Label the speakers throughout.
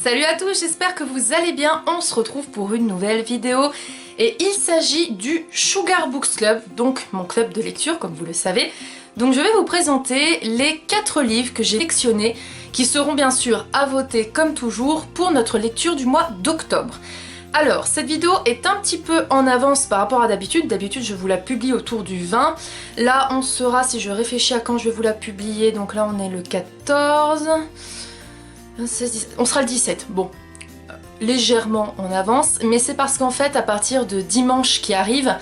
Speaker 1: Salut à tous, j'espère que vous allez bien. On se retrouve pour une nouvelle vidéo et il s'agit du Sugar Books Club, donc mon club de lecture comme vous le savez. Donc je vais vous présenter les 4 livres que j'ai sélectionnés qui seront bien sûr à voter comme toujours pour notre lecture du mois d'octobre. Alors, cette vidéo est un petit peu en avance par rapport à d'habitude. D'habitude, je vous la publie autour du 20. Là, on sera, si je réfléchis à quand je vais vous la publier, donc là, on est le 14... 16, 17, on sera le 17. Bon, légèrement en avance, mais c'est parce qu'en fait, à partir de dimanche qui arrive,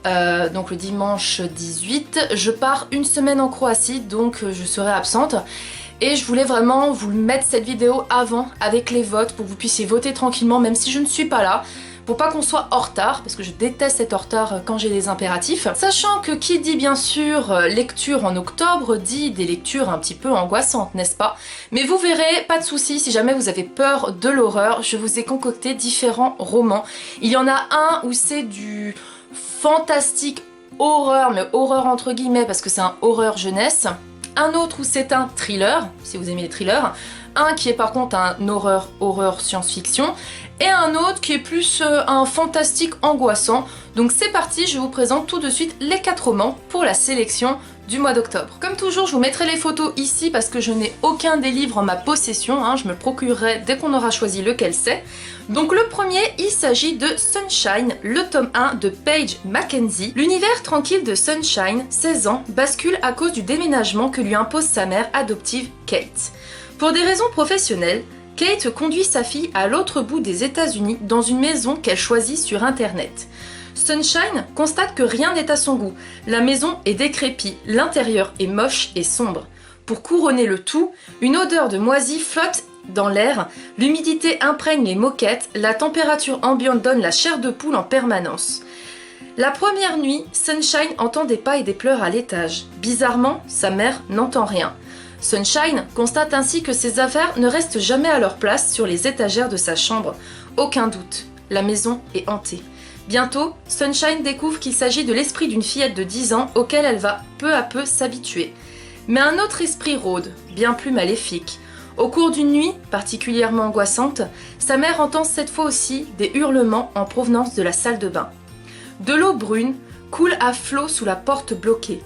Speaker 1: donc le dimanche 18, je pars une semaine en Croatie, donc je serai absente. Et je voulais vraiment vous mettre cette vidéo avant avec les votes pour que vous puissiez voter tranquillement même si je ne suis pas là, pour pas qu'on soit en retard, parce que je déteste être en retard quand j'ai des impératifs. Sachant que qui dit bien sûr lecture en octobre dit des lectures un petit peu angoissantes, n'est-ce pas? Mais vous verrez, pas de soucis, si jamais vous avez peur de l'horreur, je vous ai concocté différents romans. Il y en a un où c'est du fantastique horreur, mais horreur entre guillemets parce que c'est un horreur jeunesse. Un autre où c'est un thriller, si vous aimez les thrillers. Un qui est par contre un horreur science-fiction. Et un autre qui est plus un fantastique angoissant. Donc c'est parti, je vous présente tout de suite les 4 romans pour la sélection du mois d'octobre. Comme toujours, je vous mettrai les photos ici parce que je n'ai aucun des livres en ma possession. Je me le procurerai dès qu'on aura choisi lequel c'est. Donc le premier, il s'agit de Sunshine, le tome 1 de Paige Mackenzie. L'univers tranquille de Sunshine, 16 ans, bascule à cause du déménagement que lui impose sa mère adoptive Kate. Pour des raisons professionnelles, Kate conduit sa fille à l'autre bout des États-Unis dans une maison qu'elle choisit sur internet. Sunshine constate que rien n'est à son goût. La maison est décrépite, l'intérieur est moche et sombre. Pour couronner le tout, une odeur de moisi flotte dans l'air, l'humidité imprègne les moquettes, la température ambiante donne la chair de poule en permanence. La première nuit, Sunshine entend des pas et des pleurs à l'étage. Bizarrement, sa mère n'entend rien. Sunshine constate ainsi que ses affaires ne restent jamais à leur place sur les étagères de sa chambre. Aucun doute, la maison est hantée. Bientôt, Sunshine découvre qu'il s'agit de l'esprit d'une fillette de 10 ans auquel elle va peu à peu s'habituer. Mais un autre esprit rôde, bien plus maléfique. Au cours d'une nuit particulièrement angoissante, sa mère entend cette fois aussi des hurlements en provenance de la salle de bain. De l'eau brune coule à flot sous la porte bloquée.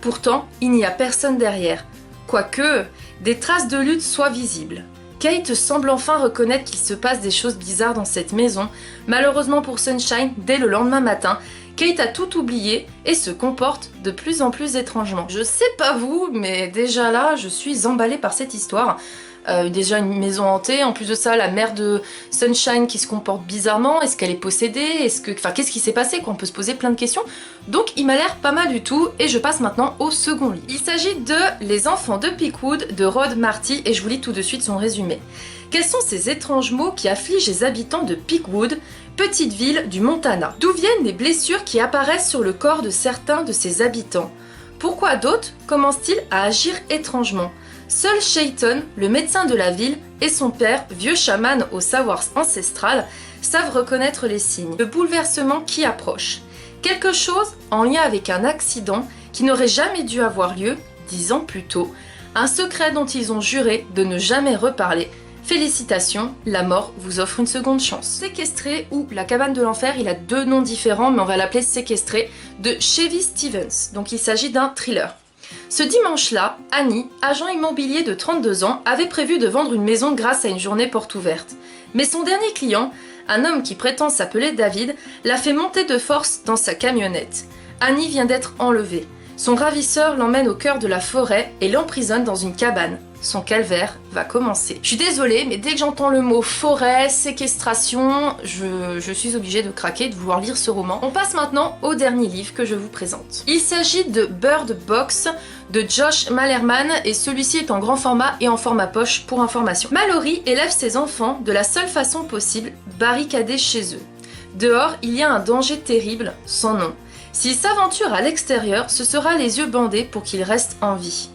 Speaker 1: Pourtant, il n'y a personne derrière. Quoique, des traces de lutte soient visibles. Kate semble enfin reconnaître qu'il se passe des choses bizarres dans cette maison. Malheureusement pour Sunshine, dès le lendemain matin, Kate a tout oublié et se comporte de plus en plus étrangement. Je sais pas vous, mais déjà là, je suis emballée par cette histoire. Déjà une maison hantée, en plus de ça, la mère de Sunshine qui se comporte bizarrement, est-ce qu'elle est possédée? Qu'est-ce qui s'est passé? On peut se poser plein de questions. Donc il m'a l'air pas mal du tout, et je passe maintenant au second livre. Il s'agit de Les enfants de Peakwood de Rod Marty, et je vous lis tout de suite son résumé. Quels sont ces étranges maux qui affligent les habitants de Peakwood, petite ville du Montana? D'où viennent les blessures qui apparaissent sur le corps de certains de ses habitants? Pourquoi d'autres commencent-ils à agir étrangement? Seul Shayton, le médecin de la ville, et son père, vieux chaman au savoir ancestral, savent reconnaître les signes. Le bouleversement qui approche. Quelque chose en lien avec un accident qui n'aurait jamais dû avoir lieu 10 ans plus tôt. Un secret dont ils ont juré de ne jamais reparler. Félicitations, la mort vous offre une seconde chance. Séquestré ou La cabane de l'enfer, il a 2 noms différents, mais on va l'appeler Séquestré, de Chevy Stevens. Donc il s'agit d'un thriller. Ce dimanche-là, Annie, agent immobilier de 32 ans, avait prévu de vendre une maison grâce à une journée porte ouverte. Mais son dernier client, un homme qui prétend s'appeler David, l'a fait monter de force dans sa camionnette. Annie vient d'être enlevée. Son ravisseur l'emmène au cœur de la forêt et l'emprisonne dans une cabane. Son calvaire va commencer. Je suis désolée, mais dès que j'entends le mot forêt, séquestration, je suis obligée de craquer, de vouloir lire ce roman. On passe maintenant au dernier livre que je vous présente. Il s'agit de Bird Box de Josh Malerman, et celui-ci est en grand format et en format poche pour information. Mallory élève ses enfants de la seule façon possible, barricadés chez eux. Dehors, il y a un danger terrible, sans nom. S'ils s'aventurent à l'extérieur, ce sera les yeux bandés pour qu'ils restent en vie.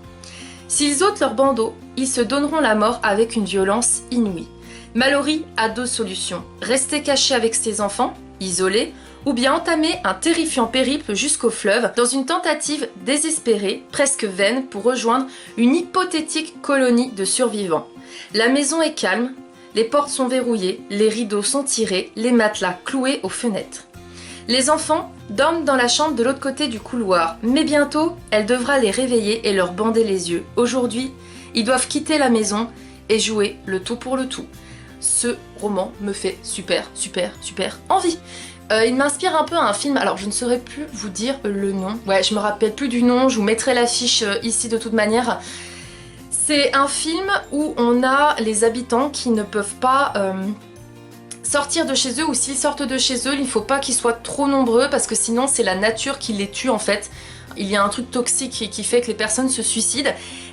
Speaker 1: S'ils ôtent leur bandeau, ils se donneront la mort avec une violence inouïe. Mallory a 2 solutions. Rester caché avec ses enfants, isolé, ou bien entamer un terrifiant périple jusqu'au fleuve dans une tentative désespérée, presque vaine, pour rejoindre une hypothétique colonie de survivants. La maison est calme, Les portes sont verrouillées, les rideaux sont tirés, les matelas cloués aux fenêtres. Les enfants dorment dans la chambre de l'autre côté du couloir, mais bientôt, elle devra les réveiller et leur bander les yeux. Aujourd'hui, ils doivent quitter la maison et jouer le tout pour le tout. Ce roman me fait super envie. Il m'inspire un peu à un film, alors je ne saurais plus vous dire le nom. Ouais, je me rappelle plus du nom, je vous mettrai l'affiche ici de toute manière. C'est un film où on a les habitants qui ne peuvent pas sortir de chez eux, ou s'ils sortent de chez eux, il ne faut pas qu'ils soient trop nombreux parce que sinon c'est la nature qui les tue en fait. Il y a un truc toxique qui fait que les personnes se suicident.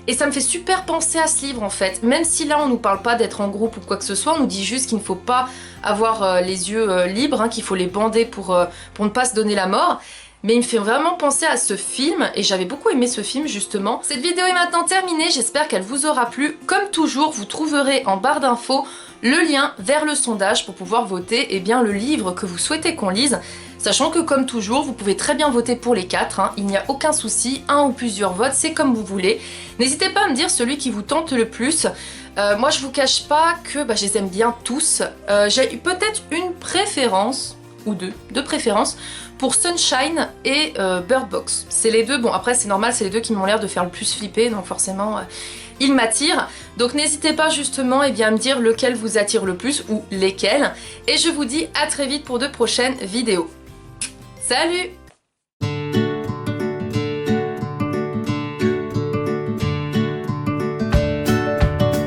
Speaker 1: Et ça me fait super penser à ce livre en fait. Même si là on nous parle pas d'être en groupe ou quoi que ce soit, on nous dit juste qu'il ne faut pas avoir les yeux libres, hein, qu'il faut les bander pour ne pas se donner la mort. Mais il me fait vraiment penser à ce film et j'avais beaucoup aimé ce film justement. Cette vidéo est maintenant terminée, j'espère qu'elle vous aura plu. Comme toujours, vous trouverez en barre d'infos le lien vers le sondage pour pouvoir voter le livre que vous souhaitez qu'on lise. Sachant que comme toujours, vous pouvez très bien voter pour les 4, hein. Il n'y a aucun souci, un ou plusieurs votes, c'est comme vous voulez. N'hésitez pas à me dire celui qui vous tente le plus. Moi je vous cache pas que je les aime bien tous. J'ai peut-être une préférence, ou deux préférences, pour Sunshine et Bird Box. C'est les deux, bon après c'est normal, c'est les deux qui m'ont l'air de faire le plus flipper, donc forcément ils m'attirent. Donc n'hésitez pas justement à me dire lequel vous attire le plus, ou lesquels. Et je vous dis à très vite pour de prochaines vidéos. Salut!